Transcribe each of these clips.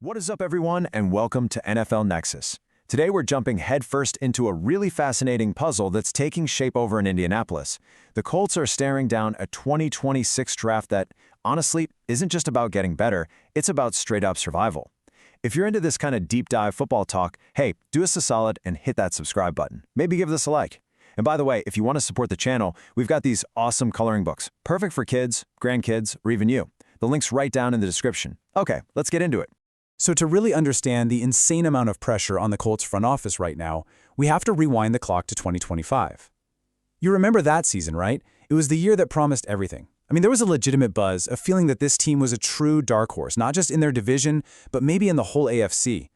What is up, everyone, and welcome to NFL Nexus. Today, we're jumping headfirst into a really fascinating puzzle that's taking shape over in Indianapolis. The Colts are staring down a 2026 draft that, honestly, isn't just about getting better, it's about straight-up survival. If you're into this kind of deep-dive football talk, hey, do us a solid and hit that subscribe button. Maybe give this a like. And by the way, if you want to support the channel, we've got these awesome coloring books, perfect for kids, grandkids, or even you. The link's right down in the description. Okay, let's get into it. So to really understand the insane amount of pressure on the Colts front office right now, we have to rewind the clock to 2025. You remember that season, right? It was the year that promised everything. I mean, there was a legitimate buzz, a feeling that this team was a true dark horse, not just in their division, but maybe in the whole AFC.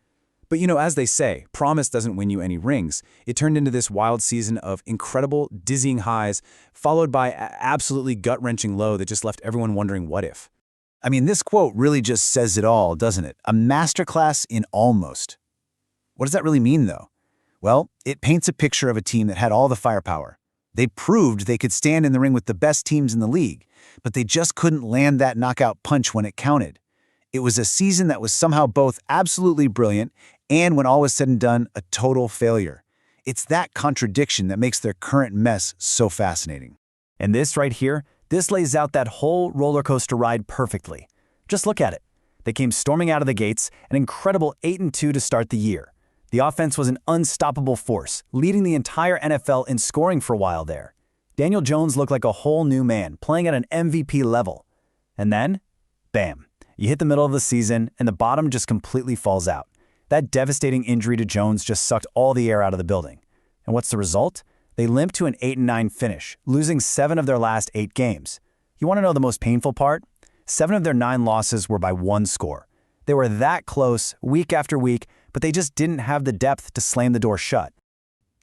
But you know, as they say, promise doesn't win you any rings. It turned into this wild season of incredible, dizzying highs, followed by absolutely gut-wrenching low that just left everyone wondering what if. I mean, this quote really just says it all, doesn't it? A masterclass in almost. What does that really mean, though? Well, it paints a picture of a team that had all the firepower. They proved they could stand in the ring with the best teams in the league, but they just couldn't land that knockout punch when it counted. It was a season that was somehow both absolutely brilliant and, when all was said and done, a total failure. It's that contradiction that makes their current mess so fascinating. And this right here, this lays out that whole roller coaster ride perfectly. Just look at it. They came storming out of the gates, an incredible 8-2 to start the year. The offense was an unstoppable force, leading the entire NFL in scoring for a while there. Daniel Jones looked like a whole new man, playing at an MVP level. And then, bam, you hit the middle of the season and the bottom just completely falls out. That devastating injury to Jones just sucked all the air out of the building. And what's the result? They limped to an 8-9 finish, losing 7 of their last 8 games. You want to know the most painful part? 7 of their 9 losses were by 1 score. They were that close week after week, but they just didn't have the depth to slam the door shut.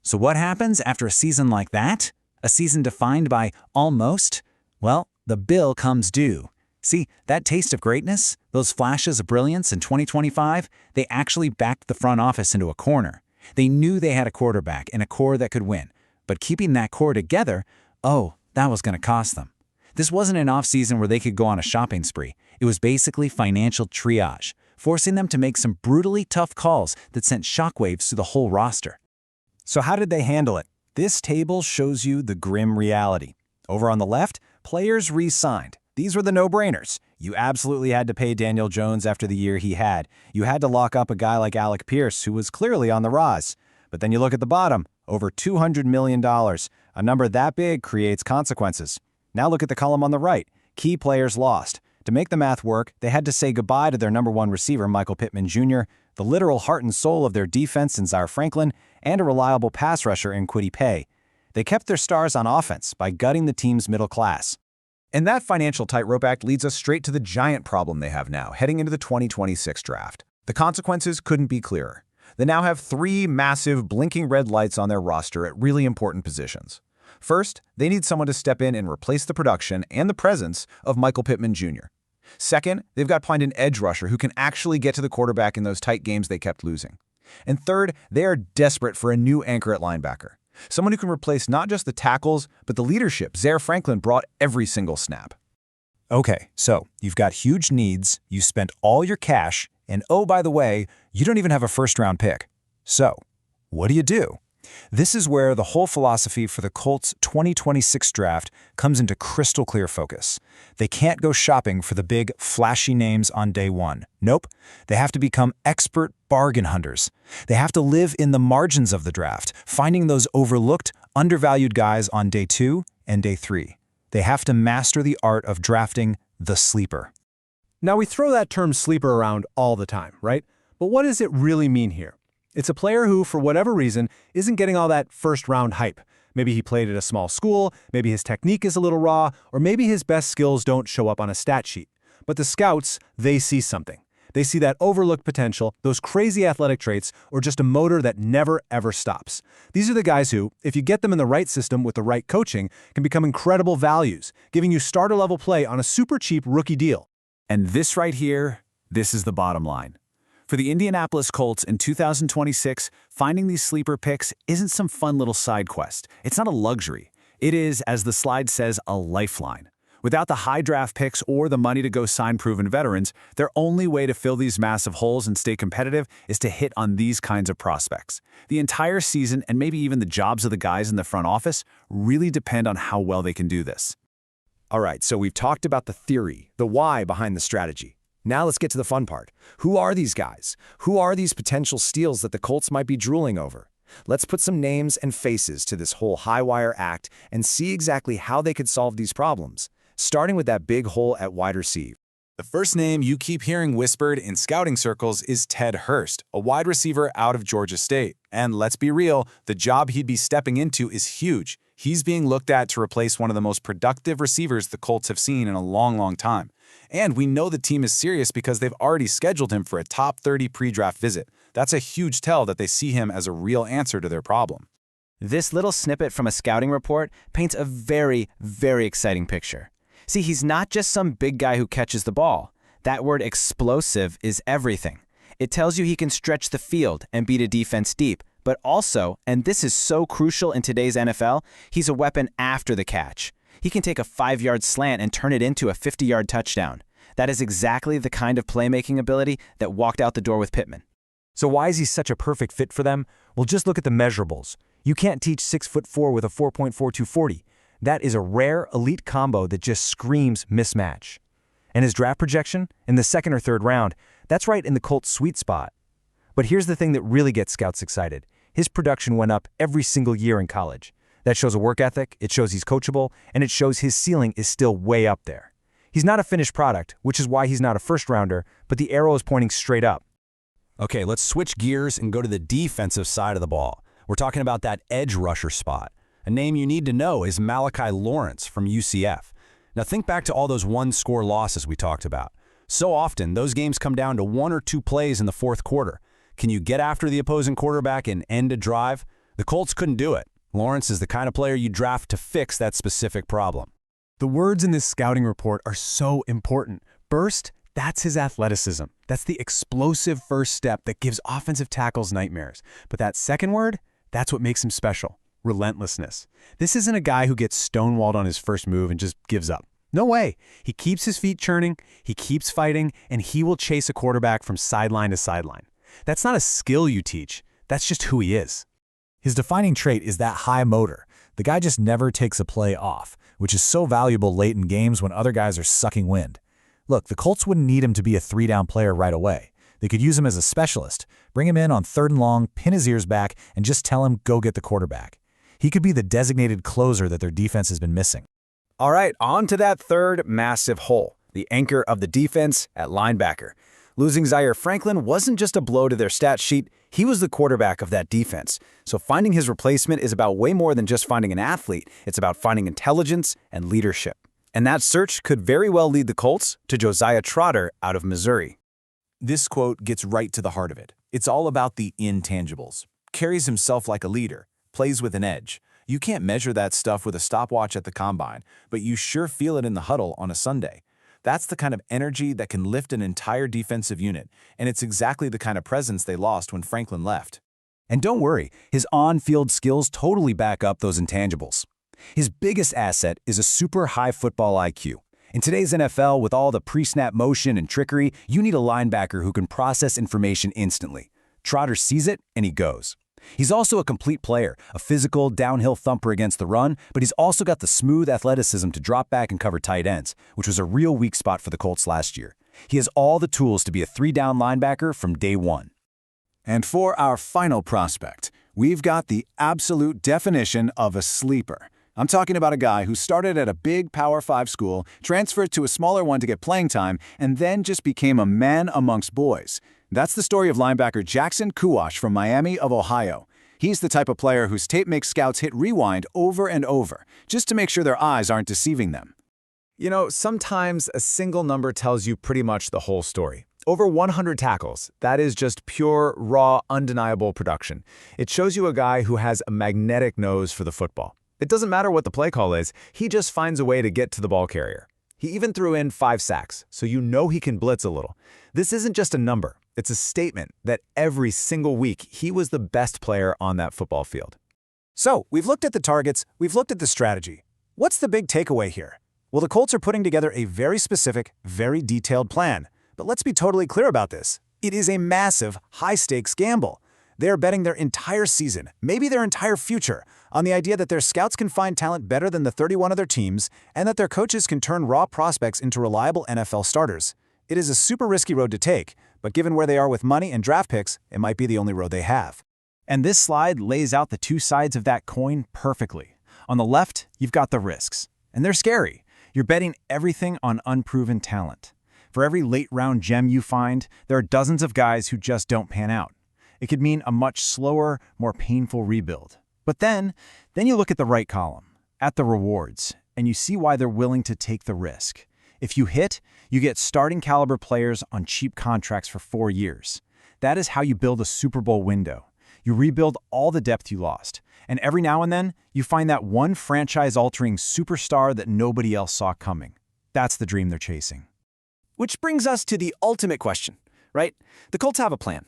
So what happens after a season like that? A season defined by almost? Well, the bill comes due. See, that taste of greatness, those flashes of brilliance in 2025, they actually backed the front office into a corner. They knew they had a quarterback and a core that could win. But keeping that core together, oh, that was going to cost them. This wasn't an off-season where they could go on a shopping spree. It was basically financial triage, forcing them to make some brutally tough calls that sent shockwaves through the whole roster. So how did they handle it? This table shows you the grim reality. Over on the left, players re-signed. These were the no-brainers. You absolutely had to pay Daniel Jones after the year he had. You had to lock up a guy like Alec Pierce, who was clearly on the rise. But then you look at the bottom, over $200 million. A number that big creates consequences. Now look at the column on the right. Key players lost. To make the math work, they had to say goodbye to their #1 receiver, Michael Pittman Jr., the literal heart and soul of their defense in Zaire Franklin, and a reliable pass rusher in Kwity Paye. They kept their stars on offense by gutting the team's middle class. And that financial tightrope act leads us straight to the giant problem they have now, heading into the 2026 draft. The consequences couldn't be clearer. They now have 3 massive blinking red lights on their roster at really important positions. First, they need someone to step in and replace the production and the presence of Michael Pittman Jr. Second, they've got to find an edge rusher who can actually get to the quarterback in those tight games they kept losing. And third, they are desperate for a new anchor at linebacker. Someone who can replace not just the tackles, but the leadership Zaire Franklin brought every single snap. Okay, so you've got huge needs, you spent all your cash, and oh, by the way, you don't even have a first-round pick. So, what do? This is where the whole philosophy for the Colts 2026 draft comes into crystal clear focus. They can't go shopping for the big, flashy names on day 1. Nope. They have to become expert bargain hunters. They have to live in the margins of the draft, finding those overlooked, undervalued guys on day 2 and day 3. They have to master the art of drafting the sleeper. Now, we throw that term sleeper around all the time, right? But what does it really mean here? It's a player who, for whatever reason, isn't getting all that first-round hype. Maybe he played at a small school, maybe his technique is a little raw, or maybe his best skills don't show up on a stat sheet. But the scouts, they see something. They see that overlooked potential, those crazy athletic traits, or just a motor that never, ever stops. These are the guys who, if you get them in the right system with the right coaching, can become incredible values, giving you starter-level play on a super cheap rookie deal. And this right here, this is the bottom line. For the Indianapolis Colts in 2026, finding these sleeper picks isn't some fun little side quest. It's not a luxury. It is, as the slide says, a lifeline. Without the high draft picks or the money to go sign proven veterans, their only way to fill these massive holes and stay competitive is to hit on these kinds of prospects. The entire season, and maybe even the jobs of the guys in the front office, really depend on how well they can do this. All right, so we've talked about the theory, the why behind the strategy. Now let's get to the fun part. Who are these guys? Who are these potential steals that the Colts might be drooling over? Let's put some names and faces to this whole high-wire act and see exactly how they could solve these problems, starting with that big hole at wide receiver. The first name you keep hearing whispered in scouting circles is Ted Hurst, a wide receiver out of Georgia State. And let's be real, the job he'd be stepping into is huge. He's being looked at to replace one of the most productive receivers the Colts have seen in a long time. And we know the team is serious because they've already scheduled him for a top 30 pre-draft visit. That's a huge tell that they see him as a real answer to their problem. This little snippet from a scouting report paints a very exciting picture. See, he's not just some big guy who catches the ball. That word explosive is everything. It tells you he can stretch the field and beat a defense deep, but also, and this is so crucial in today's NFL, he's a weapon after the catch. He can take a 5-yard slant and turn it into a 50-yard touchdown. That is exactly the kind of playmaking ability that walked out the door with Pittman. So why is he such a perfect fit for them? Well, just look at the measurables. You can't teach 6'4" with a 4.42 40. That is a rare, elite combo that just screams mismatch. And his draft projection, in the second or third round, that's right in the Colts' sweet spot. But here's the thing that really gets scouts excited. His production went up every single year in college. That shows a work ethic, it shows he's coachable, and it shows his ceiling is still way up there. He's not a finished product, which is why he's not a first-rounder, but the arrow is pointing straight up. Okay, let's switch gears and go to the defensive side of the ball. We're talking about that edge rusher spot. A name you need to know is Malachi Lawrence from UCF. Now think back to all those one-score losses we talked about. So often, those games come down to 1 or 2 plays in the fourth quarter. Can you get after the opposing quarterback and end a drive? The Colts couldn't do it. Lawrence is the kind of player you draft to fix that specific problem. The words in this scouting report are so important. Burst, that's his athleticism. That's the explosive first step that gives offensive tackles nightmares. But that second word, that's what makes him special. Relentlessness. This isn't a guy who gets stonewalled on his first move and just gives up. No way. He keeps his feet churning, he keeps fighting, and he will chase a quarterback from sideline to sideline. That's not a skill you teach. That's just who he is. His defining trait is that high motor. The guy just never takes a play off, which is so valuable late in games when other guys are sucking wind. Look, the Colts wouldn't need him to be a 3-down player right away. They could use him as a specialist, bring him in on 3rd and long, pin his ears back, and just tell him, go get the quarterback. He could be the designated closer that their defense has been missing. All right, on to that third massive hole, the anchor of the defense at linebacker. Losing Zaire Franklin wasn't just a blow to their stat sheet, he was the quarterback of that defense. So finding his replacement is about way more than just finding an athlete. It's about finding intelligence and leadership. And that search could very well lead the Colts to Josiah Troder out of Missouri. This quote gets right to the heart of it. It's all about the intangibles. Carries himself like a leader, plays with an edge. You can't measure that stuff with a stopwatch at the combine, but you sure feel it in the huddle on a Sunday. That's the kind of energy that can lift an entire defensive unit, and it's exactly the kind of presence they lost when Franklin left. And don't worry, his on-field skills totally back up those intangibles. His biggest asset is a super high football IQ. In today's NFL, with all the pre-snap motion and trickery, you need a linebacker who can process information instantly. Trotter sees it, and he goes. He's also a complete player, a physical, downhill thumper against the run, but he's also got the smooth athleticism to drop back and cover tight ends, which was a real weak spot for the Colts last year. He has all the tools to be a 3-down linebacker from day one. And for our final prospect, we've got the absolute definition of a sleeper. I'm talking about a guy who started at a big Power 5 school, transferred to a smaller one to get playing time, and then just became a man amongst boys. That's the story of linebacker Jackson Kuwash from Miami of Ohio. He's the type of player whose tape makes scouts hit rewind over and over, just to make sure their eyes aren't deceiving them. You know, sometimes a single number tells you pretty much the whole story. Over 100 tackles, that is just pure, raw, undeniable production. It shows you a guy who has a magnetic nose for the football. It doesn't matter what the play call is, he just finds a way to get to the ball carrier. He even threw in 5 sacks, so you know he can blitz a little. This isn't just a number, it's a statement that every single week he was the best player on that football field. So, we've looked at the targets, we've looked at the strategy. What's the big takeaway here? Well, the Colts are putting together a very specific, very detailed plan. But let's be totally clear about this. It is a massive, high-stakes gamble. They are betting their entire season, maybe their entire future, on the idea that their scouts can find talent better than the 31 other teams and that their coaches can turn raw prospects into reliable NFL starters. It is a super risky road to take, but given where they are with money and draft picks, it might be the only road they have. And this slide lays out the two sides of that coin perfectly. On the left, you've got the risks, and they're scary. You're betting everything on unproven talent. For every late-round gem you find, there are dozens of guys who just don't pan out. It could mean a much slower, more painful rebuild. But then you look at the right column, at the rewards, and you see why they're willing to take the risk. If you hit, you get starting caliber players on cheap contracts for 4 years. That is how you build a Super Bowl window. You rebuild all the depth you lost. And every now and then, you find that one franchise-altering superstar that nobody else saw coming. That's the dream they're chasing. Which brings us to the ultimate question, right? The Colts have a plan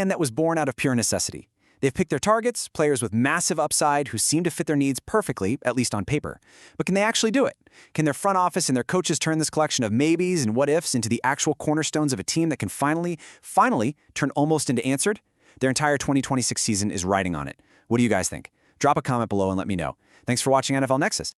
that was born out of pure necessity. They've picked their targets, players with massive upside who seem to fit their needs perfectly, at least on paper. But can they actually do it? Can their front office and their coaches turn this collection of maybes and what-ifs into the actual cornerstones of a team that can finally turn almost into answered? Their entire 2026 season is riding on it. What do you guys think? Drop a comment below and let me know. Thanks for watching NFL Nexus.